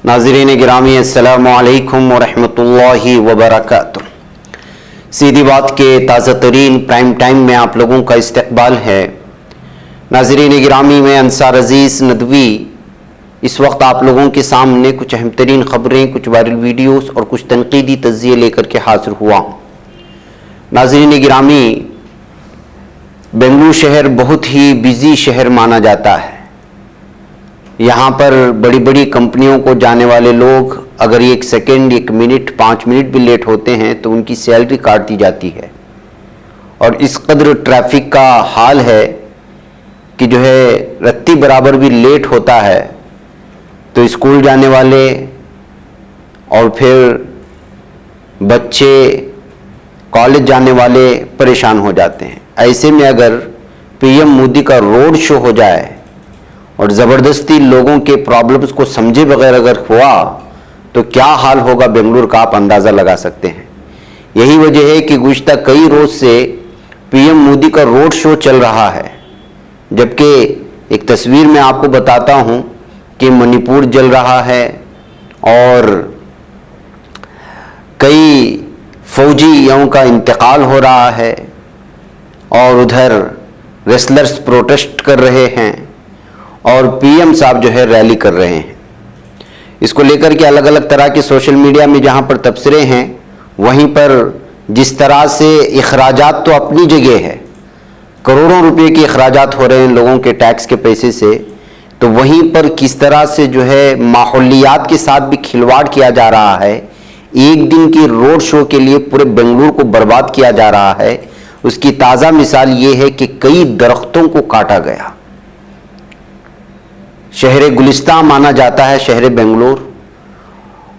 नाज़रीन गिरामी अस्सलामु अलैकुम वरहमतुल्लाहि वबरकातुह। सीधी बात के ताज़ा तरीन प्राइम टाइम में आप लोगों का इस्तकबाल है। नाज़रीन गिरामी में अंसार अजीज़ नदवी इस वक्त आप लोगों के सामने कुछ अहम तरीन ख़बरें, कुछ वायरल वीडियोस और कुछ तनकीदी तज़्ज़िये लेकर के हाजिर हुआ। नाज़रीन गिरामी, बेंगलुरु शहर बहुत ही बिजी शहर माना जाता है। यहाँ पर बड़ी बड़ी कंपनियों को जाने वाले लोग अगर 1 सेकेंड, 1 मिनट, 5 मिनट भी लेट होते हैं तो उनकी सैलरी काट दी जाती है। और इस कदर ट्रैफिक का हाल है कि जो है रत्ती बराबर भी लेट होता है तो स्कूल जाने वाले और फिर बच्चे, कॉलेज जाने वाले परेशान हो जाते हैं। ऐसे में अगर पीएम मोदी का रोड शो हो जाए और ज़बरदस्ती लोगों के प्रॉब्लम्स को समझे बगैर अगर हुआ तो क्या हाल होगा बेंगलुरु का आप अंदाज़ा लगा सकते हैं। यही वजह है कि गुज़िश्ता कई रोज़ से पीएम मोदी का रोड शो चल रहा है। जबकि एक तस्वीर मैं आपको बताता हूं कि मणिपुर जल रहा है और कई फौजियों का इंतकाल हो रहा है और उधर रेसलर्स प्रोटेस्ट कर रहे हैं और पीएम साहब जो है रैली कर रहे हैं। इसको लेकर के अलग अलग तरह के सोशल मीडिया में जहां पर तबसरे हैं, वहीं पर जिस तरह से अखराजात तो अपनी जगह है, करोड़ों रुपए के अखराजात हो रहे हैं लोगों के टैक्स के पैसे से, तो वहीं पर किस तरह से जो है माहौलियात के साथ भी खिलवाड़ किया जा रहा है। एक दिन की रोड शो के लिए पूरे बेंगलुरु को बर्बाद किया जा रहा है। उसकी ताज़ा मिसाल ये है कि कई दरख्तों को काटा गया। शहर गुलिस्तां माना जाता है शहर बेंगलुरु।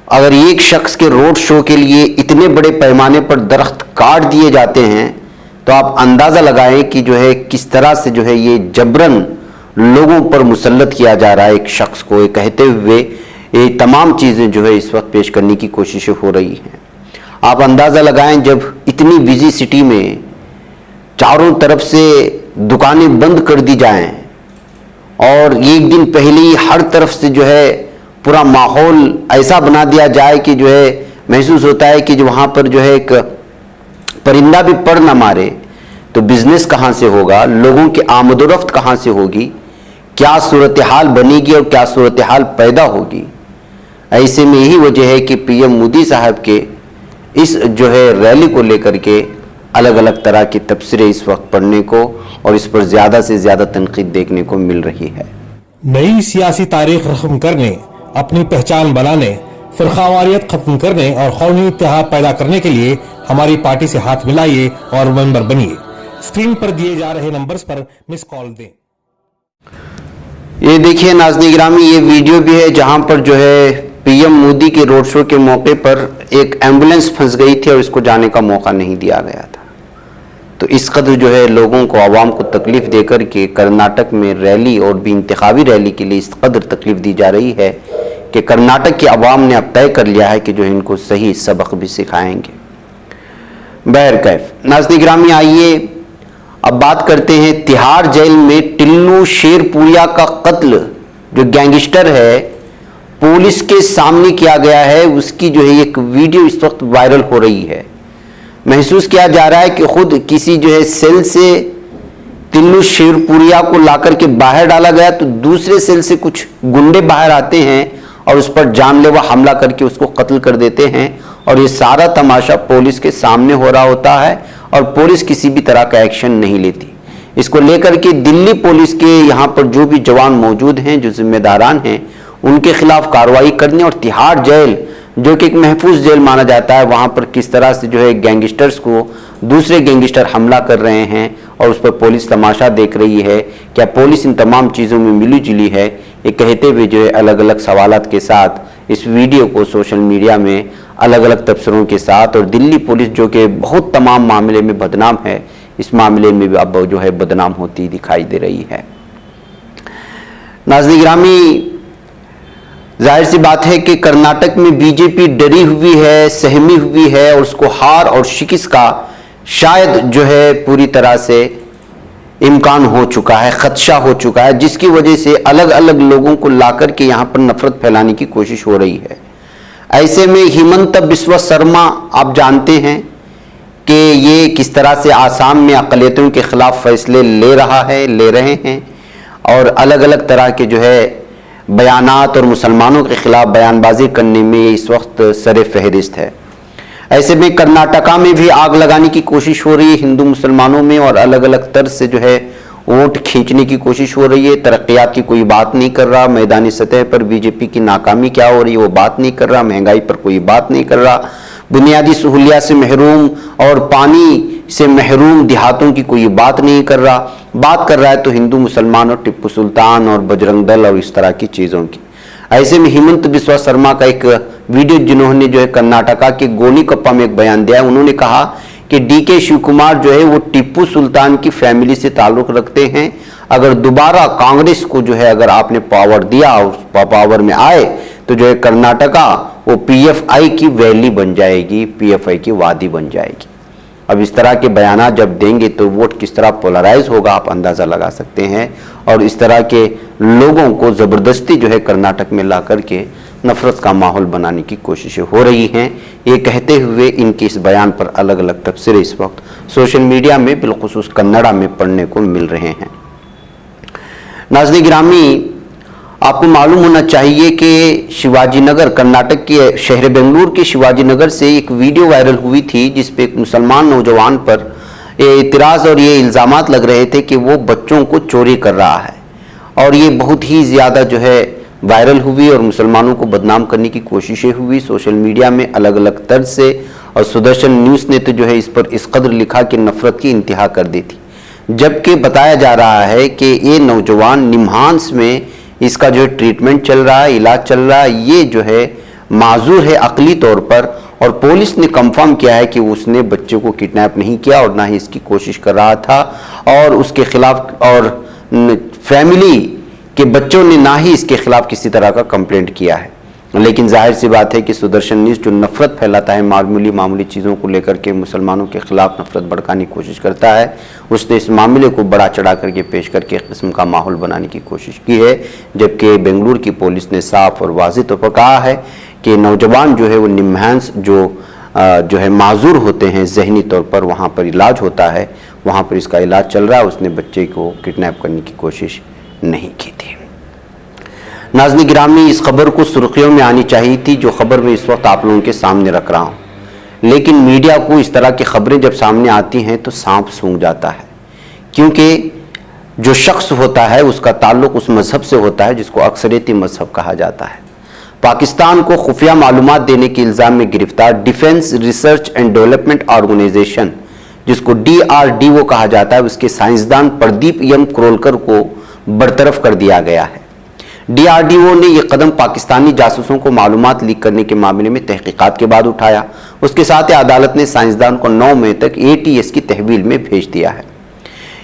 अगर एक शख्स के रोड शो के लिए इतने बड़े पैमाने पर दरख्त काट दिए जाते हैं तो आप अंदाज़ा लगाएं कि जो है किस तरह से जो है ये जबरन लोगों पर मुसल्लत किया जा रहा है। एक शख्स को ये कहते हुए ये तमाम चीज़ें जो है इस वक्त पेश करने की कोशिशें हो रही हैं। आप अंदाज़ा लगाएं, जब इतनी बिजी सिटी में चारों तरफ से दुकानें बंद कर दी जाएं और एक दिन पहले ही हर तरफ से जो है पूरा माहौल ऐसा बना दिया जाए कि जो है महसूस होता है कि जो वहाँ पर जो है एक परिंदा भी पर ना मारे, तो बिजनेस कहाँ से होगा, लोगों की आमदोरफ्त कहाँ से होगी, क्या सूरत हाल बनेगी और क्या सूरत हाल पैदा होगी। ऐसे में यही वजह है कि पीएम मोदी साहब के इस जो है रैली को लेकर के अलग अलग तरह के तबसरे इस वक्त पढ़ने को और इस पर ज़्यादा से ज़्यादा तनकीद देखने को मिल रही है। नई सियासी तारीख रस्म करने, अपनी पहचान बनाने, फिरकावारियत खत्म करने और कौमी इत्तेहाद पैदा करने के लिए हमारी पार्टी से हाथ मिलाइए और मेंबर बनिए। स्क्रीन पर दिए जा रहे नंबर्स पर मिस कॉल दें। ये देखिए नाज़रीन गिरामी, ये वीडियो भी है जहां पर जो है पीएम मोदी के रोड शो के मौके पर एक एम्बुलेंस फंस गई थी और इसको जाने का मौका नहीं दिया गया था। तो इस कदर जो है लोगों को, आवाम को तकलीफ देकर के कर्नाटक में रैली और भी इंतखाबी रैली के लिए इस कदर तकलीफ दी जा रही है कि कर्नाटक की आवाम ने अब तय कर लिया है कि जो इनको सही सबक भी सिखाएंगे। बहरकैफ नाज़रीन गिरामी, आइए अब बात करते हैं तिहाड़ जेल में टिल्लू शेरपुरिया का कत्ल जो गैंगस्टर है पुलिस के सामने किया गया है। उसकी जो है एक वीडियो इस वक्त वायरल हो रही है। महसूस किया जा रहा है कि खुद किसी जो है सेल से टिल्लू शेरपुरिया को लाकर के बाहर डाला गया तो दूसरे सेल से कुछ गुंडे बाहर आते हैं और उस पर जानलेवा हमला करके उसको कत्ल कर देते हैं। और ये सारा तमाशा पुलिस के सामने हो रहा होता है और पुलिस किसी भी तरह का एक्शन नहीं लेती। इसको लेकर के दिल्ली पुलिस के यहाँ पर जो भी जवान मौजूद हैं, जो जिम्मेदारान हैं, उनके खिलाफ कार्रवाई करने और तिहाड़ जेल जो कि एक महफूज जेल माना जाता है, वहाँ पर किस तरह से जो है गैंगस्टर्स को दूसरे गैंगस्टर हमला कर रहे हैं और उस पर पुलिस तमाशा देख रही है। क्या पुलिस इन तमाम चीज़ों में मिली जुली है, ये कहते हुए जो है अलग अलग सवालात के साथ इस वीडियो को सोशल मीडिया में अलग अलग तबसरों के साथ, और दिल्ली पुलिस जो कि बहुत तमाम मामले में बदनाम है, इस मामले में भी अब जो है बदनाम होती दिखाई दे रही है। नाज़रीन गिरामी, जाहिर सी बात है कि कर्नाटक में बीजेपी डरी हुई है, सहमी हुई है और उसको हार और शिकस्त का शायद जो है पूरी तरह से इम्कान हो चुका है, खदशा हो चुका है, जिसकी वजह से अलग अलग लोगों को लाकर के यहाँ पर नफरत फैलाने की कोशिश हो रही है। ऐसे में हिमंत बिस्वा शर्मा आप जानते हैं कि ये किस तरह से आसाम में अक़लियतों के खिलाफ फैसले ले रहे हैं और अलग अलग तरह के जो है बयानात और मुसलमानों के खिलाफ बयानबाजी करने में ये इस वक्त सरे फहरिस्त है। ऐसे में कर्नाटका में भी आग लगाने की कोशिश हो रही है हिंदू मुसलमानों में और अलग अलग तर्ज से जो है वोट खींचने की कोशिश हो रही है। तरक्यात की कोई बात नहीं कर रहा, मैदानी सतह पर बीजेपी की नाकामी क्या हो रही है वो बात नहीं कर रहा, महंगाई पर कोई बात नहीं कर रहा, बुनियादी सहूलियात से महरूम और पानी से महरूम देहातों की कोई बात नहीं कर रहा। बात कर रहा है तो हिंदू मुसलमान और टिप्पू सुल्तान और बजरंग दल और इस तरह की चीज़ों की। ऐसे में हिमंत बिस्वा शर्मा का एक वीडियो जिन्होंने जो है कर्नाटका के गोनीकोप्पा में एक बयान दिया है, उन्होंने कहा कि डीके शिव कुमार जो है वो टिप्पू सुल्तान की फैमिली से ताल्लुक रखते हैं। अगर दोबारा कांग्रेस को जो है अगर आपने पावर दिया और पावर में आए तो जो है कर्नाटका वो पीएफआई की वैली बन जाएगी, पीएफआई की वादी बन जाएगी। अब इस तरह के बयाना जब देंगे तो वोट किस तरह पोलराइज होगा आप अंदाज़ा लगा सकते हैं। और इस तरह के लोगों को ज़बरदस्ती जो है कर्नाटक में ला करके नफरत का माहौल बनाने की कोशिशें हो रही हैं। ये कहते हुए इनके इस बयान पर अलग अलग तबसरे इस वक्त सोशल मीडिया में बिलखुसूस कन्नड़ा में पढ़ने को मिल रहे हैं। नाज़रीन गिरामी, आपको मालूम होना चाहिए कि शिवाजी नगर कर्नाटक के शहर बेंगलुरु के शिवाजी नगर से एक वीडियो वायरल हुई थी जिसपे एक मुसलमान नौजवान पर इतराज़ और ये इल्ज़ामात लग रहे थे कि वो बच्चों को चोरी कर रहा है और ये बहुत ही ज़्यादा जो है वायरल हुई और मुसलमानों को बदनाम करने की कोशिशें हुई सोशल मीडिया में अलग अलग तर्ज से। और सुदर्शन न्यूज़ ने तो जो है इस पर इस कदर लिखा कि नफरत की इंतहा कर दी थी, जबकि बताया जा रहा है कि ये नौजवान निम्हांस में इसका जो है ट्रीटमेंट चल रहा है, इलाज चल रहा है, ये जो है माजूर है अकली तौर पर। और पुलिस ने कंफर्म किया है कि उसने बच्चे को किडनैप नहीं किया और ना ही इसकी कोशिश कर रहा था और उसके खिलाफ और फैमिली के बच्चों ने ना ही इसके खिलाफ किसी तरह का कंप्लेंट किया है। लेकिन जाहिर सी बात है कि सुदर्शन न्यूज़ जो नफरत फैलाता है मामूली चीज़ों को लेकर के मुसलमानों के खिलाफ नफरत भड़काने की कोशिश करता है, उसने इस मामले को बड़ा चढ़ा करके पेश करके एक किस्म का माहौल बनाने की कोशिश की है। जबकि बेंगलुरु की पुलिस ने साफ और वाज़ेह तौर पर कहा है कि नौजवान जो है वो निम्हांस जो है माजूर होते हैं जहनी तौर पर, वहाँ पर इलाज होता है, वहाँ पर इसका इलाज चल रहा है। उसने बच्चे को किडनैप करने की कोशिश नहीं की थी। नाज़रीन गिरामी, इस खबर को सुर्खियों में आनी चाहिए थी जो खबर मैं इस वक्त आप लोगों के सामने रख रहा हूँ, लेकिन मीडिया को इस तरह की खबरें जब सामने आती हैं तो सांप सूंघ जाता है, क्योंकि जो शख्स होता है उसका ताल्लुक उस मजहब से होता है जिसको अक्सरियती मजहब कहा जाता है। पाकिस्तान को खुफिया मालूमात देने के इल्ज़ाम में गिरफ्तार defence research and development organisation जिसको DRDO कहा जाता है, उसके साइंसदान प्रदीप एम क्रोलकर को बरतरफ कर दिया गया है। DRDO ने यह कदम पाकिस्तानी जासूसों को मालूमात लीक करने के मामले में तहकीकात के बाद उठाया। उसके साथ ही अदालत ने साइंसदान को 9 मई तक ATS की तहवील में भेज दिया है।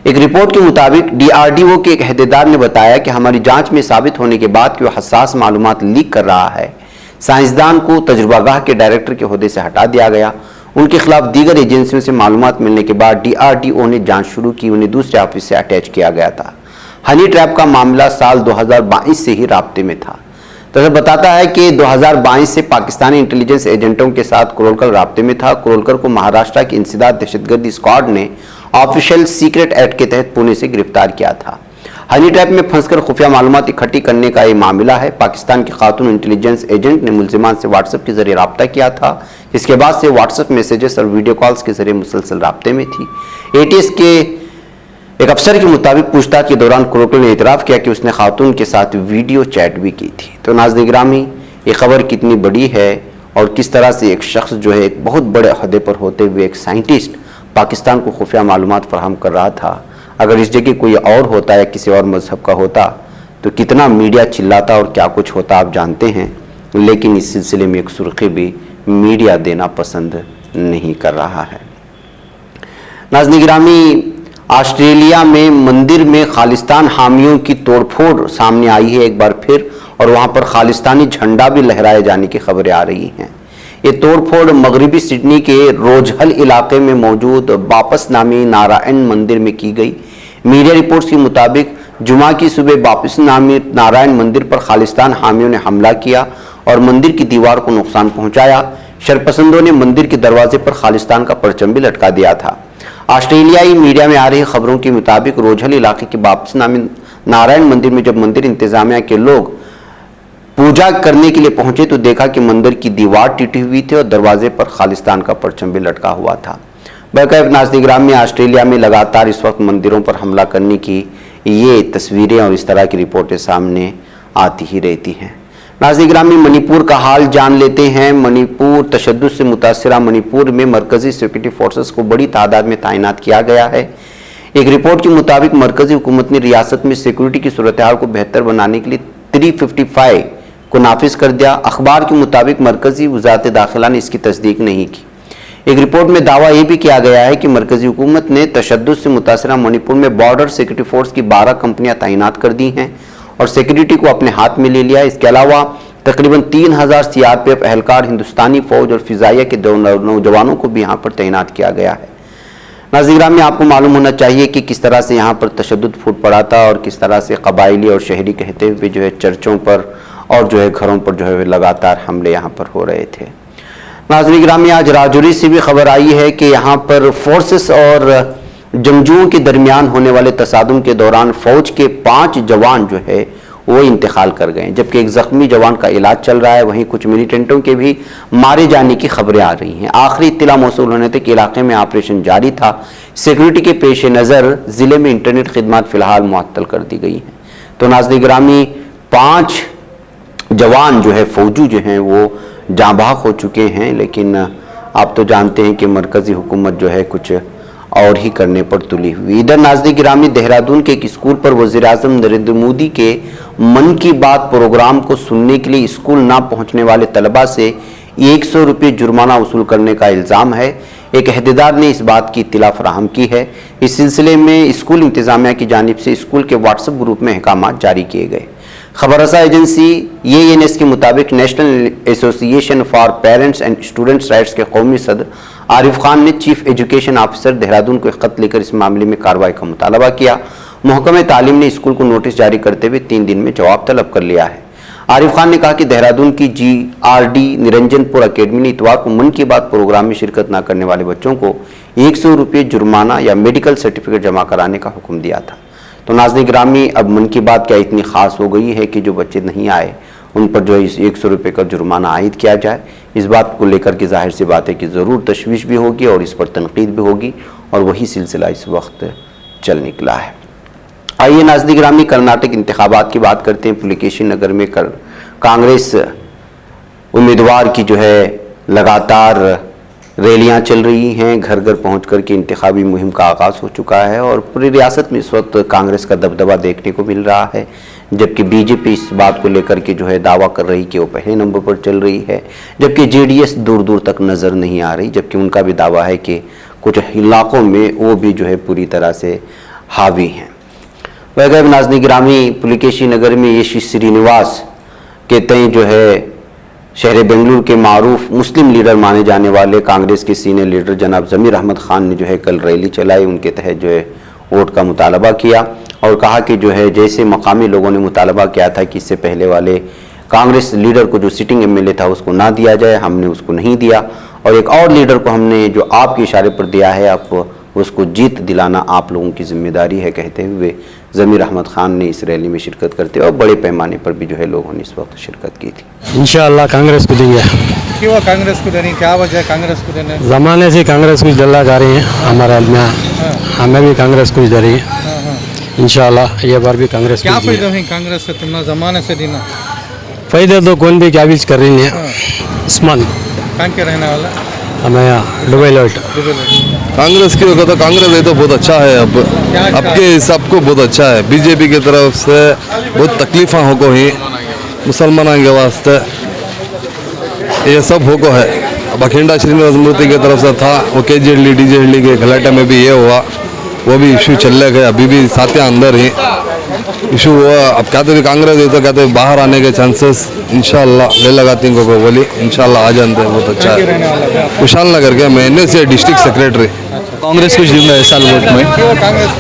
एक रिपोर्ट के मुताबिक DRDO के एक अहदेदार ने बताया कि हमारी जांच में साबित होने के बाद कि वह हसास मालूमात लीक कर रहा है, साइंसदान को तजुर्बागाह के डायरेक्टर के ओहदे से हटा दिया गया। उनके खिलाफ दीगर एजेंसियों से मालूमात मिलने के बाद DRDO ने जांच शुरू की, उन्हें दूसरे ऑफिस से अटैच किया गया था। हनी ट्रैप का मामला साल 2022 से ही राब्ते में था। तो बताता है कि 2022 से पाकिस्तानी इंटेलिजेंस एजेंटों के साथ क्रोलकर राब्ते में था। क्रोलकर को महाराष्ट्र की इंसदाद दहशतगर्दी स्क्वाड ने ऑफिशियल सीक्रेट एक्ट के तहत पुणे से गिरफ्तार किया था। हनी ट्रैप में फंसकर खुफिया मालूमात इकट्ठी करने का ये मामला है। पाकिस्तान के खातून इंटेलिजेंस एजेंट ने मुलजिमान से व्हाट्सएप के जरिए रब्ता किया था। इसके बाद से व्हाट्सएप मैसेजेस और वीडियो कॉल्स के जरिए मुसलसल राब्ते में थी। ATS के एक अफसर के मुताबिक पूछताछ के दौरान क्रोलकर ने इतराफ़ किया कि उसने खातून के साथ वीडियो चैट भी की थी। तो नाज़रीन गिरामी, ये खबर कितनी बड़ी है और किस तरह से एक शख्स जो है एक बहुत बड़े अहदे पर होते हुए एक साइंटिस्ट पाकिस्तान को खुफिया मालूमात फराहम कर रहा था। अगर इस जगह कोई और होता या किसी और मजहब का होता तो कितना मीडिया चिल्लाता और क्या कुछ होता आप जानते हैं। लेकिन इस सिलसिले में एक सुर्खी भी मीडिया देना पसंद नहीं कर रहा है। नाज़रीन गिरामी, ऑस्ट्रेलिया में मंदिर में खालिस्तान हामियों की तोड़फोड़ सामने आई है एक बार फिर, और वहां पर खालिस्तानी झंडा भी लहराए जाने की खबरें आ रही हैं। ये तोड़फोड़ मगरबी सिडनी के रोजहल इलाके में मौजूद बापस नामी नारायण मंदिर में की गई। मीडिया रिपोर्ट्स के मुताबिक जुमा की सुबह वापस नारायण मंदिर पर खालिस्तान हामियों ने हमला किया और मंदिर की दीवार को नुकसान पहुंचाया। शरपसंदों ने मंदिर के दरवाजे पर खालिस्तान का परचम भी लटका दिया था। ऑस्ट्रेलियाई मीडिया में आ रही खबरों के मुताबिक रोजहल इलाके के वापस नारायण मंदिर में जब मंदिर इंतजामिया के लोग पूजा करने के लिए पहुंचे तो देखा कि मंदिर की दीवार टूटी हुई थी और दरवाजे पर खालिस्तान का परचम भी लटका हुआ था। बहरकैफ नाज़िर-ए-गिराम में ऑस्ट्रेलिया में लगातार इस वक्त मंदिरों पर हमला करने की ये तस्वीरें और इस तरह की रिपोर्टें सामने आती ही रहती हैं। नाज़िर-ए-गिराम में मणिपुर का हाल जान लेते हैं। मणिपुर तशद्दुद से मुतासिरा मणिपुर में मरकजी सिक्योरिटी फोर्सेस को बड़ी तादाद में तैनात किया गया है। एक रिपोर्ट के मुताबिक मरकजी हुकूमत ने रियासत में सिक्योरिटी की सूरत-ए-हाल को बेहतर बनाने के लिए 355 को नाफिज कर दिया। अखबार के मुताबिक मरकजी वज़ारत दाखिला ने इसकी तस्दीक नहीं की। एक रिपोर्ट में दावा यह भी किया गया है कि मरकजी हुकूमत ने तशद्दुद से मुतासिरा मणिपुर में बॉर्डर सिक्योरिटी फोर्स की 12 कंपनियां तैनात कर दी हैं और सिक्योरिटी को अपने हाथ में ले लिया। इसके अलावा तकरीबन 3000 सीआरपीएफ एहलकार, हिंदुस्तानी फौज और फिजाइया के 2 नौजवानों को भी यहाँ पर तैनात किया गया है। नाज़िर-ए-गिराम में आपको मालूम होना चाहिए कि किस तरह से यहाँ पर तशद्दुद फूट पड़ा था और किस तरह से कबायली और शहरी कहते हुए जो है चर्चों पर और जो है घरों पर जो है लगातार हमले यहाँ पर हो रहे थे। नाज़िर-ए-गिराम में आज राजौरी से भी खबर आई है कि यहाँ पर फोर्सेस और जंगजुओं के दरमियान होने वाले तसादुम के दौरान फौज के 5 जवान जो है वो इंतकाल कर गए, जबकि एक जख्मी जवान का इलाज चल रहा है। वहीं कुछ मिलिटेंटों के भी मारे जाने की खबरें आ रही हैं। आखिरी इत्तला मौसूल होने तक इलाके में ऑपरेशन जारी था। सिक्योरिटी के पेश नज़र जिले में इंटरनेट खिदमत फिलहाल मुअत्तल कर दी गई हैं। तो नाज़िर-ए-गिराम में 5 जवान जो है फौजी जो हैं वो जाँबाग हो चुके हैं, लेकिन आप तो जानते हैं कि मरकज़ी हुकूमत जो है कुछ और ही करने पर तुली हुई। इधर नाज़िर-ए-गिराम में देहरादून के एक स्कूल पर वज़ीर-ए-आज़म नरेंद्र मोदी के मन की बात प्रोग्राम को सुनने के लिए स्कूल ना पहुंचने वाले तलबा से 100 रुपये जुर्माना वसूल करने का इल्ज़ाम है। एक अहदेदार ने इस बात की इत्तला फराहम की है। इस सिलसिले में स्कूल इंतज़ामिया की जानिब से स्कूल के व्हाट्सएप ग्रुप में अहकामात जारी किए गए। खबररसा एजेंसी ANS के मुताबिक national association for parents and students rights के कौमी सदर आरिफ खान ने चीफ एजुकेशन ऑफिसर देहरादून को एक खत लेकर इस मामले में कार्रवाई का मुतालबा किया। महकमे तालीम ने स्कूल को नोटिस जारी करते हुए 3 दिन में जवाब तलब कर लिया है। आरिफ खान ने कहा कि देहरादून की GRD निरंजनपुर अकेडमी ने इतवार को मन की बात प्रोग्राम में शिरकत न करने वाले बच्चों को 100 रुपये जुर्माना या मेडिकल सर्टिफिकेट जमा कराने का हुक्म दिया था। तो नाज़िर-ए-गिराम में अब मन की बात क्या इतनी खास हो गई है कि जो बच्चे नहीं आए उन पर जो है 100 रुपये का जुर्माना आयद किया जाए। इस बात को लेकर के जाहिर सी बात है कि ज़रूर तशवीश भी होगी और इस पर तनकीद भी होगी और वही सिलसिला इस वक्त चल निकला है। आइए नाज़िर-ए-गिराम में कर्नाटक इंतखाबात की बात करते हैं। पुलिकेशी नगर में कांग्रेस उम्मीदवार की जो है लगातार रैलियां चल रही हैं। घर घर पहुँच कर के इंतखाबी मुहिम का आगाज़ हो चुका है और पूरी रियासत में इस वक्त कांग्रेस का दबदबा देखने को मिल रहा है, जबकि बीजेपी इस बात को लेकर के जो है दावा कर रही कि वो पहले नंबर पर चल रही है, जबकि जेडीएस दूर दूर तक नज़र नहीं आ रही, जबकि उनका भी दावा है कि कुछ इलाकों में वो भी जो है पूरी तरह से हावी हैं। वैगैर नाज़िर-ए-गिराम पुलिकेशी नगर में यशी श्रीनिवास के तय जो है शहर बेंगलुरु के मारूफ मुस्लिम लीडर माने जाने वाले कांग्रेस के सीनियर लीडर जनाब ज़मीर अहमद खान ने जो है कल रैली चलाई। उनके तहत जो है वोट का मुतालबा किया और कहा कि जो है जैसे मकामी लोगों ने मुतालबा किया था कि इससे पहले वाले कांग्रेस लीडर को जो सिटिंग MLA था उसको ना दिया जाए, हमने उसको नहीं दिया और एक और लीडर को हमने जो आपके इशारे पर दिया है, आप उसको जीत दिलाना आप लोगों की जिम्मेदारी है, कहते हुए ज़मीर अहमद खान ने इस रैली में शिरकत करते और बड़े पैमाने पर भी जो है लोगों ने इस वक्त शिरकत की थी। इंशाअल्लाह कांग्रेस को देंगे। क्यों कांग्रेस को देनी, क्या वजह है कांग्रेस को देने? ज़माने से कांग्रेस को डला जा रही है, हमारे में हमें भी कांग्रेस को दे रही है। इंशाअल्लाह ये बार भी कांग्रेस क्या फायदा है कांग्रेस से? तुमने ज़माने से देना फायदा तो कौन भी क्या कर रही है। उस्मान कहाँ के रहने वाला? हमें यहाँ दुबई लौट। कांग्रेस की वजह तो कांग्रेस है तो बहुत अच्छा है। अब के हिसाब को बहुत अच्छा है। बीजेपी की तरफ से बहुत तकलीफा हो को ही मुसलमानों के वास्ते ये सब हो को है। अब अखिंडा श्रीनिवास मूर्ति की तरफ से था वो KJDL DJDL के घलाटे में भी ये हुआ, वो भी इशू चल गए, अभी भी साथियाँ अंदर ही इशू हुआ। अब कहते भी कांग्रेस है तो कहते बाहर आने के चांसेस इंशाल्लाह ले लगाती को बोली इंशाल्लाह आ जाते हैं। बहुत अच्छा है। कुशाल नगर के मैं से डिस्ट्रिक्ट सेक्रेटरी। कांग्रेस कुछ दूंगा इस साल वोट में। कांग्रेस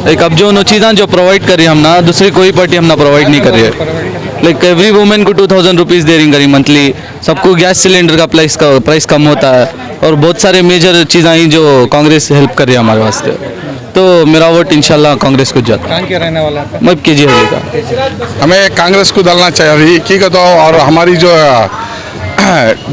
लाइक अब जो चीज़ें जो प्रोवाइड कर रही है हम ना दूसरी कोई पार्टी हम ना प्रोवाइड नहीं कर रही है। लाइक एवरी वुमेन को 2000 रुपीज़ दे रही मंथली, सबको गैस सिलेंडर का प्राइस कम होता है और बहुत सारे मेजर चीज़ें ही जो कांग्रेस हेल्प कर रही है हमारे वास्ते। तो मेरा वोट इंशाल्लाह कांग्रेस को जाता है। कहाँ के रहने वाला है? मैं KG का। हमें कांग्रेस को डालना चाहिए ठीक है। तो और हमारी जो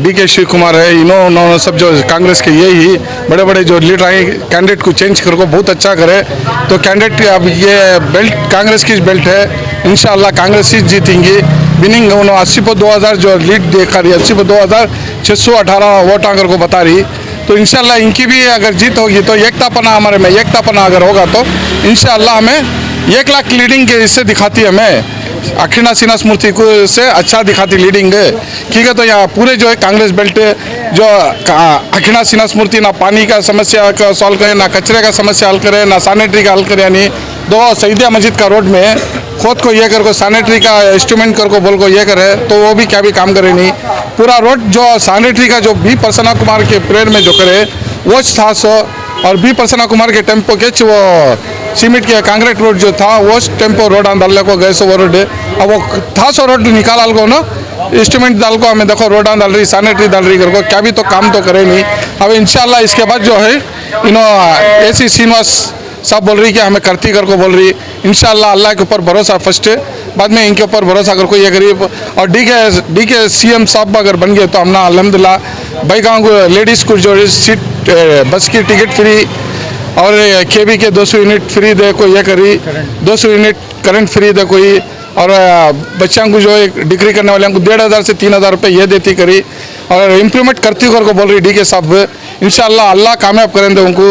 DK शिव कुमार है, इन्होंने सब जो कांग्रेस के यही बड़े बड़े जो लीडर आए कैंडिडेट को चेंज कर को बहुत अच्छा करे। तो कैंडिडेट अब ये बेल्ट कांग्रेस की बेल्ट है, इंशाल्लाह कांग्रेस ही जीतेंगी। विनिंग 80 पर 2000 जो लीड देखा रही है, 80 पर 2618 वोट आकर को बता रही। तो इंशाल्लाह इनकी भी अगर जीत होगी तो एकतापना हमारे में एकतापना अगर होगा तो इंशाल्लाह हमें 1 लाख की लीडिंग के इससे दिखाती है। हमें अखिना सिन्हा स्मृति को से अच्छा दिखाती लीडिंग है ठीक है। तो यहाँ पूरे जो है कांग्रेस बेल्ट जो अखिना सिन्हा स्मृति ना पानी का समस्या का सॉल्व करे, ना कचरे का समस्या हल करे, ना सैनिटरी का हल करे। यानी 2 सईदिया मस्जिद का रोड में खुद को ये कर को सैनिटरी का इंस्ट्रूमेंट कर को बोल को ये करे तो वो भी क्या भी काम करे नहीं। पूरा रोड जो सैनिटरी का जो B प्रसन्ना कुमार के प्रेयर में जो करे वो था सो, और B प्रसन्ना कुमार के टेम्पो के वो सीमेंट के कांक्रीट रोड जो था वो टेम्पो रोड डालने को गए सो वो रोड अब वो था सो रोड निकाल को ना इंस्ट्रूमेंट डाल को हमें देखो रोड डाल रही सैनिटरी डाल रही कर को क्या भी तो काम तो करे नहीं। अब इंशाल्लाह इसके बाद जो है AC श्रीनिवास साहब बोल रही कि हमें करती कर को बोल रही। इंशाल्लाह अल्लाह के ऊपर भरोसा फर्स्ट है, बाद में इनके ऊपर भरोसा कर को ये गरीब और DK CM साहब अगर बन गए तो हम ना अल्हम्दुलिल्लाह भाई गाँव लेडीज़ को जो सीट बस की टिकट फ्री और KB के 200 यूनिट फ्री दे कोई ये करी, 200 यूनिट करंट फ्री दे कोई, और बच्चों को जो एक डिग्री करने वाले को 1500 से 3000 रुपये ये देती करी और इम्प्रूवमेंट करती कर को बोल रही DK साहब। इंशाल्लाह अल्लाह कामयाब करेंगे उनको।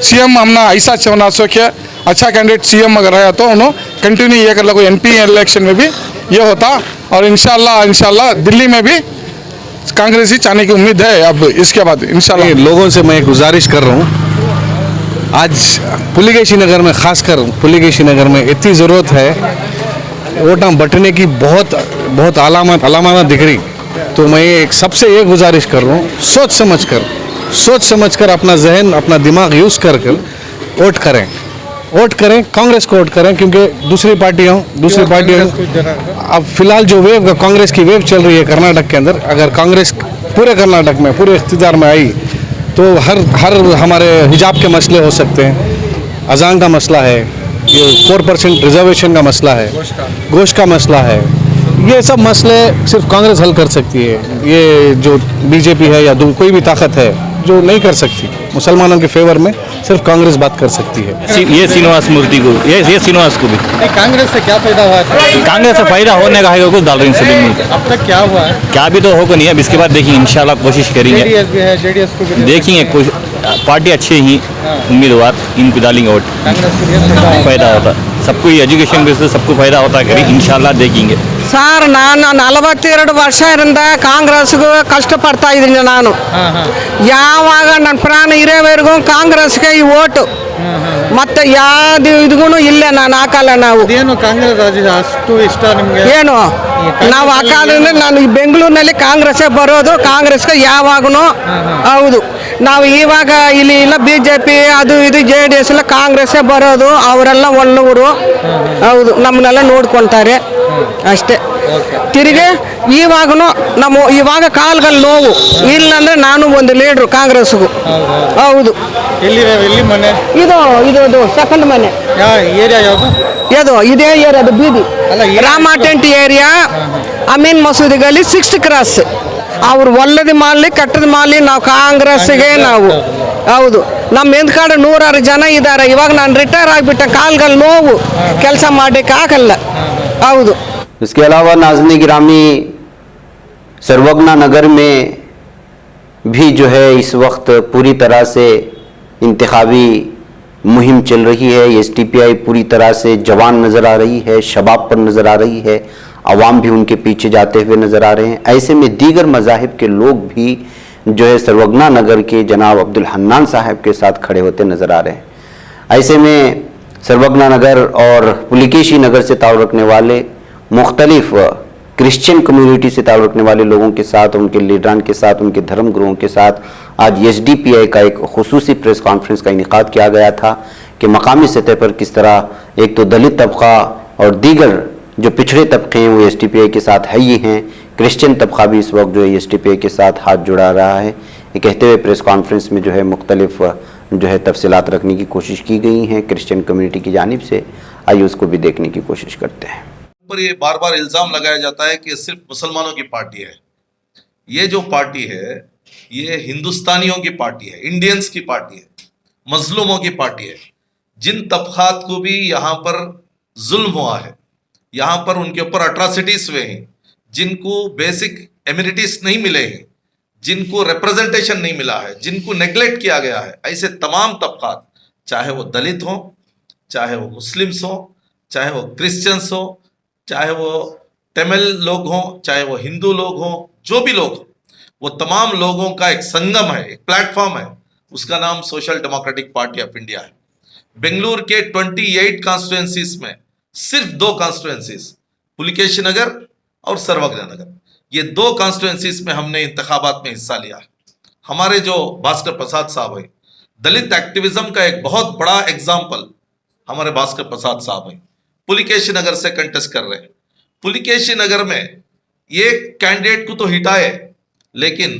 CM हमने ऐसा चुना सोचे अच्छा कैंडिडेट CM अगर आया तो उन्होंने कंटिन्यू ये कर लो। MP इलेक्शन में भी ये होता और इंशाल्लाह दिल्ली में भी कांग्रेस ही चाहने की उम्मीद है। अब इसके बाद इंशाल्लाह लोगों से मैं गुजारिश कर रहा हूँ, आज पुलिकेशी नगर में खासकर पुलिकेशी नगर में इतनी ज़रूरत है वोटा बटने की, बहुत अलामत दिख रही। तो मैं एक सबसे ये गुजारिश कर रहा हूँ, सोच समझ कर अपना जहन अपना दिमाग यूज़ कर वोट करें कांग्रेस को वोट करें। क्योंकि दूसरी पार्टियों अब फिलहाल जो वेव कांग्रेस की वेव चल रही है कर्नाटक के अंदर, अगर कांग्रेस पूरे कर्नाटक में पूरे इख्तियार में आई तो हर हमारे हिजाब के मसले हो सकते हैं, अजान का मसला है, ये 4% रिजर्वेशन का मसला है, गोश्त का मसला है, ये सब मसले सिर्फ कांग्रेस हल कर सकती है। ये जो BJP है या कोई भी ताकत है जो नहीं कर सकती, मुसलमानों के फेवर में सिर्फ कांग्रेस बात कर सकती है। ये श्रीनिवास मूर्ति को ये श्रीनिवास को भी कांग्रेस से क्या फायदा हुआ है? कांग्रेस से फायदा होने का है कुछ डाल रही है। अब तक क्या हुआ है? क्या भी तो होगा नहीं, अब इसके बाद देखेंगे इंशाल्लाह कोशिश करेंगे। JDS भी है, JDS को भी देखेंगे पार्टी अच्छे ही उम्मीदवार इनको डालेंगे वोट, कांग्रेस को भी फायदा होता है सबको, एजुकेशन बेसिस सबको फायदा होता है इंशाल्लाह देखेंगे। ಸರ್ ನಾನು 42 ವರ್ಷದಿಂದ ಕಾಂಗ್ರೆಸ್ಗೂ ಕಷ್ಟಪಡ್ತಾ ಇದ್ದೀನಿ ನಾನು. ಯಾವಾಗ ನನ್ನ ಪ್ರಾಣ ಇರೋವರೆಗೂ ಕಾಂಗ್ರೆಸ್ಗೆ ಈ ಓಟು ಮತ್ತೆ ಯಾವ್ದು ಇದಗೂ ಇಲ್ಲ ನಾನು ಹಾಕಲ್ಲ. ನಾವು ಏನು ಕಾಂಗ್ರೆಸ್ ಅಷ್ಟು ಇಷ್ಟ ನಿಮಗೆ? ಏನು ನಾವು ಹಾಕೋದ್ರಿಂದ ನಾನು ಈ ಬೆಂಗಳೂರಿನಲ್ಲಿ ಕಾಂಗ್ರೆಸ್ಸೇ ಬರೋದು, ಕಾಂಗ್ರೆಸ್ಗೆ ಯಾವಾಗೂ ಹೌದು. ನಾವು ಇವಾಗ ಇಲ್ಲಿ ಇಲ್ಲ BJP ಅದು ಇದು JDS ಎಲ್ಲ ಕಾಂಗ್ರೆಸ್ಸೇ ಬರೋದು, ಅವರೆಲ್ಲ ಒಳ್ಳೆಯವರು ಹೌದು, ನಮ್ಮನ್ನೆಲ್ಲ ನೋಡ್ಕೊಳ್ತಾರೆ ಅಷ್ಟೇ. ತಿರುಗಿ ಇವಾಗೂ ಇವಾಗ ಕಾಲ್ಗಲ್ಲಿ ನೋವು ಇಲ್ಲಂದ್ರೆ ನಾನು ಒಂದು ಲೀಡ್ರು ಕಾಂಗ್ರೆಸ್ಗೂ ಹೌದು. ಎಲ್ಲಿ ಮನೆ ಇದು ಸೆಕೆಂಡ್ ಮನೆ ಏರಿಯಾ ಯಾವುದು? ಇದೇ ಏರಿಯಾದು ಬೀದಿ ರಾಮ ಟೆಂಟ್ ಏರಿಯಾ, ಅಮೀನ್ ಮಸೂದಿ ಗಲ್ಲಿ 6th ಕ್ರಾಸ್. ಅವ್ರು ಒಳ್ಳೇದು ಮಾಡಲಿ ಕೆಟ್ಟದ್ದು ಮಾಡಲಿ ನಾವು ಕಾಂಗ್ರೆಸ್ಗೆ ನಾವು ಹೌದು. ನಮ್ಮ ಹಿಂದ್ಕಡೆ 100 ಜನ ಇದ್ದಾರೆ. ಇವಾಗ ನಾನು ರಿಟೈರ್ ಆಗಿಬಿಟ್ಟೆ, ಕಾಲ್ಗಲ್ಲಿ ನೋವು, ಕೆಲಸ ಮಾಡಲಿಕ್ಕೆ ಆಗಲ್ಲ ಹೌದು. इसके अलावा नाज़रीन गिरामी सर्वगना नगर में भी जो है इस वक्त पूरी तरह से इंतखाबी मुहिम चल रही है। SDPI पूरी तरह से जवान नज़र आ रही है, शबाब पर नज़र आ रही है, अवाम भी उनके पीछे जाते हुए नज़र आ रहे हैं। ऐसे में दीगर मज़ाहिब के लोग भी जो है सर्वगना नगर के जनाब अब्दुल हन्नान साहब के साथ खड़े होते नज़र आ रहे हैं। ऐसे में सर्वगना नगर और पुलिकेशी नगर से ताल्लुक़ रखने वाले मुख्तलिफ क्रिश्चियन कम्युनिटी से ताल्लुक़ रखने वाले लोगों के साथ, उनके लीडरान के साथ, उनके धर्म गुरुओं के साथ आज SDPI का एक खुसूसी प्रेस कॉन्फ्रेंस का इनेकाद किया गया था। कि मकामी सतह पर किस तरह एक तो दलित तबका और दीगर जो पिछड़े तबके हैं वो STPI के साथ है ही हैं, क्रिश्चियन तबका भी इस वक्त जो है STPI के साथ हाथ जुड़ा रहा है। ये कहते हुए प्रेस कॉन्फ्रेंस में जो है मुख्तलिफ जो है तफसीलात रखने की कोशिश की गई हैं क्रिश्चियन कम्युनिटी की जानिब से। आइए उसको भी देखने की कोशिश करते हैं। पर ये बार बार इल्ज़ाम लगाया जाता है कि ये सिर्फ मुसलमानों की पार्टी है। ये जो पार्टी है ये हिंदुस्तानियों की पार्टी है, इंडियंस की पार्टी है, मजलूमों की पार्टी है। जिन तबकात को भी यहाँ पर जुल्म हुआ है, यहाँ पर उनके ऊपर अट्रॉसिटीज हुए हैं, जिनको बेसिक एमिनिटीज नहीं मिले हैं, जिनको रिप्रेजेंटेशन नहीं मिला है, जिनको नेग्लेक्ट किया गया है, ऐसे तमाम तबकात, चाहे वो दलित हो, चाहे वो मुस्लिम्स हो, चाहे वो क्रिश्चियंस हो, चाहे वो तमिल लोग हों, चाहे वो हिंदू लोग हों, जो भी लोग, वो तमाम लोगों का एक संगम है, एक प्लेटफॉर्म है। उसका नाम social democratic party of India है। बेंगलुरु के 28 कॉन्स्टिट्यूएंसीज में सिर्फ 2 कॉन्स्टिट्यूएंसीज, पुलिकेशी नगर और सर्वज्ञ नगर, ये 2 कॉन्स्टिट्यूएंसीज में हमने इंतखाबात में हिस्सा लिया है। हमारे जो भास्कर प्रसाद साहब है, दलित एक्टिविज्म का एक बहुत बड़ा एग्जाम्पल हमारे भास्कर प्रसाद साहब है, पुलिकेशी नगर से कंटेस्ट कर रहे हैं। पुलिकेशी नगर में ये कैंडिडेट को तो हिटाए, लेकिन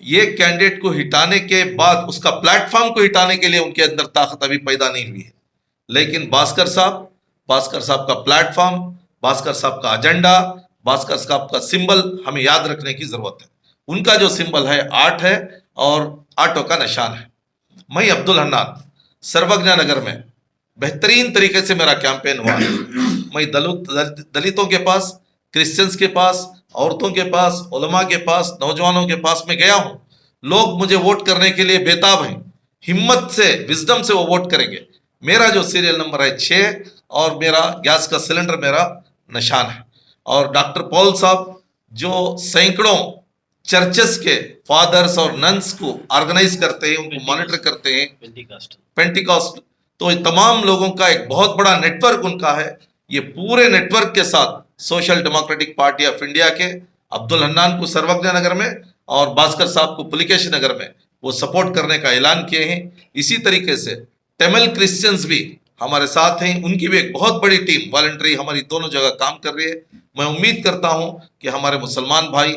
ये कैंडिडेट को हिटाने के बाद उसका प्लेटफॉर्म को हिटाने के लिए उनके अंदर ताकत अभी पैदा नहीं हुई है। लेकिन भास्कर साहब का प्लेटफॉर्म, भास्कर साहब का एजेंडा, भास्कर साहब का सिंबल हमें याद रखने की जरूरत है। उनका जो सिंबल है 8 है और आटो का निशान है। मैं अब्दुल हन्नान सर्वज्ञ नगर में बेहतरीन तरीके से मेरा कैंपेन हुआ है। मैं दलितों के पास, क्रिश्चियंस के पास, औरतों के पास, उलमा के पास, नौजवानों के पास में गया हूं। लोग मुझे वोट करने के लिए बेताब हैं, हिम्मत से, विजडम से वो वोट करेंगे। मेरा जो सीरियल नंबर है 6 और मेरा गैस का सिलेंडर मेरा निशान है। और डॉक्टर पॉल साहब जो सैकड़ों चर्चेस के फादर्स और नन्स को ऑर्गेनाइज करते हैं, उनको मॉनिटर करते हैं, पेंटिकॉस्ट, तो तमाम लोगों का एक बहुत बड़ा नेटवर्क उनका है। ये पूरे नेटवर्क के साथ social democratic party of India के अब्दुल हन्नान को सर्वज्ञ नगर में और भास्कर साहब को पुलिकेशी नगर में वो सपोर्ट करने का ऐलान किए हैं। इसी तरीके से तमिल क्रिश्चियंस भी हमारे साथ हैं, उनकी भी एक बहुत बड़ी टीम वॉलंटरी हमारी दोनों जगह काम कर रही है। मैं उम्मीद करता हूं कि हमारे मुसलमान भाई,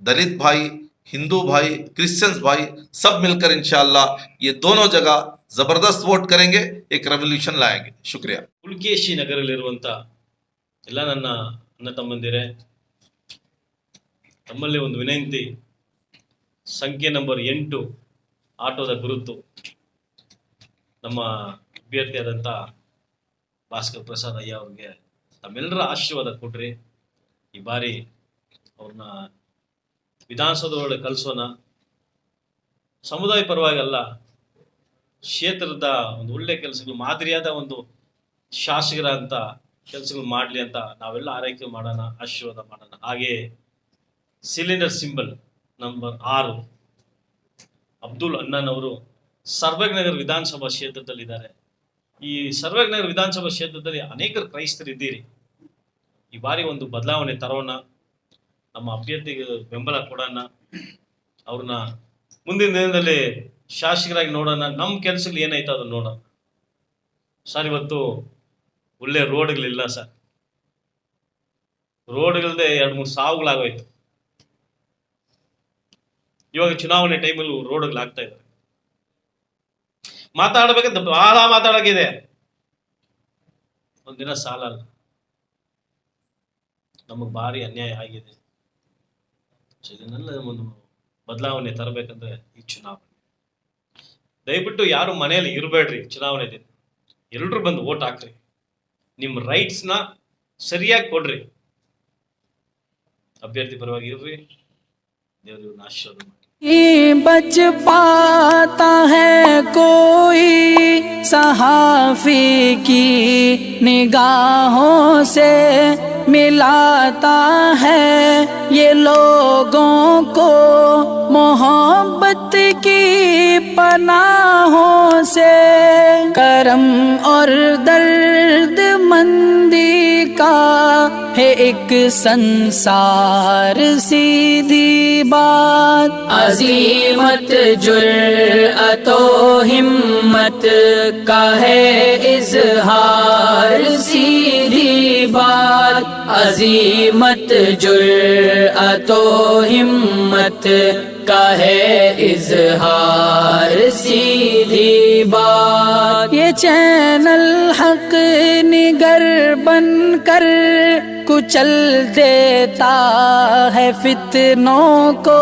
दलित भाई, हिंदू भाई, क्रिश्चियंस भाई सब मिलकर इंशाअल्लाह ये दोनों जगह जबरदस्त वोट करेंगे, एक रेवोल्यूशन लाएंगे। शुक्रिया। ಪುಲ್ಕೇಶಿ ನಗರದಲ್ಲಿರುವಂಥ ಎಲ್ಲ ನನ್ನ ಅಣ್ಣ ತಮ್ಮಂದಿರೇ, ತಮ್ಮಲ್ಲಿ ಒಂದು ವಿನಂತಿ, ಸಂಖ್ಯೆ ನಂಬರ್ 8 ಆಟೋದ ಗುರುತು ನಮ್ಮ ಅಭ್ಯರ್ಥಿಯಾದಂಥ ಭಾಸ್ಕರ್ ಪ್ರಸಾದ್ ಅಯ್ಯ ಅವ್ರಿಗೆ ತಮ್ಮೆಲ್ಲರ ಆಶೀರ್ವಾದ ಕೊಡ್ರಿ. ಈ ಬಾರಿ ಅವ್ರನ್ನ ವಿಧಾನಸೌಧದೊಳಗೆ ಕಳಿಸೋಣ. ಸಮುದಾಯ ಪರವಾಗಿ ಅಲ್ಲ, ಕ್ಷೇತ್ರದ ಒಂದು ಒಳ್ಳೆ ಕೆಲಸಗಳು, ಮಾದರಿಯಾದ ಒಂದು ಶಾಸಕರ ಅಂತ ಕೆಲಸಗಳು ಮಾಡಲಿ ಅಂತ ನಾವೆಲ್ಲ ಆರೈಕೆ ಮಾಡೋಣ, ಆಶೀರ್ವಾದ ಮಾಡೋಣ. ಹಾಗೆ ಸಿಲಿಂಡರ್ ಸಿಂಬಲ್ ನಂಬರ್ 6 ಅಬ್ದುಲ್ ಹನ್ನಾನ್ ಅವರು ಸರ್ವಜ್ಞನಗರ ವಿಧಾನಸಭಾ ಕ್ಷೇತ್ರದಲ್ಲಿದ್ದಾರೆ. ಈ ಸರ್ವಜ್ಞನಗರ ವಿಧಾನಸಭಾ ಕ್ಷೇತ್ರದಲ್ಲಿ ಅನೇಕರು ಕ್ರೈಸ್ತರು ಇದ್ದೀರಿ. ಈ ಬಾರಿ ಒಂದು ಬದಲಾವಣೆ ತರೋಣ, ನಮ್ಮ ಅಭ್ಯರ್ಥಿಗೆ ಬೆಂಬಲ ಕೊಡೋಣ, ಅವ್ರನ್ನ ಮುಂದಿನ ದಿನದಲ್ಲಿ ಶಾಸಕರಾಗಿ ನೋಡೋಣ. ನಮ್ಮ ಕೆಲಸಗಳು ಏನಾಯ್ತು ಅದನ್ನು ನೋಡೋಣ. ಸರ್, ಇವತ್ತು ಒಳ್ಳೆ ರೋಡ್ಗಳಿಲ್ಲ ಸರ್, ರೋಡ್ಗಳದೇ 2-3 ಸಾವುಗಳಾಗೋಯ್ತು. ಇವಾಗ ಚುನಾವಣೆ ಟೈಮಲ್ಲಿ ರೋಡ್ಗಳಾಗ್ತಾ ಇದ್ದಾರೆ. ಮಾತಾಡಬೇಕಂತ ಬಹಳ ಮಾತಾಡೋಕ್ಕಿದೆ, ಒಂದಿನ ಸಾಲಲ್ಲ. ನಮಗೆ ಭಾರಿ ಅನ್ಯಾಯ ಆಗಿದೆ. ಇದನ್ನೆಲ್ಲ ಒಂದು ಬದಲಾವಣೆ ತರಬೇಕಂದ್ರೆ ಈ ಚುನಾವಣೆ, ದಯವಿಟ್ಟು ಯಾರು ಮನೆಯಲ್ಲಿ ಇರಬೇಡ್ರಿ. ಚುನಾವಣೆ ದಿನ ಎಲ್ಲರೂ ಬಂದು ವೋಟ್ ಹಾಕ್ರಿ, ನಿಮ್ಮ ರೈಟ್ಸ್ನ ಸರಿಯಾಗಿ ಕೊಡ್ರಿ, ಅಭ್ಯರ್ಥಿ ಪರವಾಗಿ ಇರ್ರಿ. ದೇವರು ಆಶೀರ್ವಾದ ಮಾಡಿ. बच पाता है कोई सहाफी की निगाहों से मिलाता है ये लोगों को मोहब्बत की पनाहों से। करम और दर्द मंदी का है एक संसार सीधी बात, अजीमत जुर्अतो हिम्मत का है इजहार सीधी बात, अजीमत जुर्अतो हिम्मत का है इजहार सीधी बात। ये चैनल हक निगर बनकर कुचल देता है फितनों को,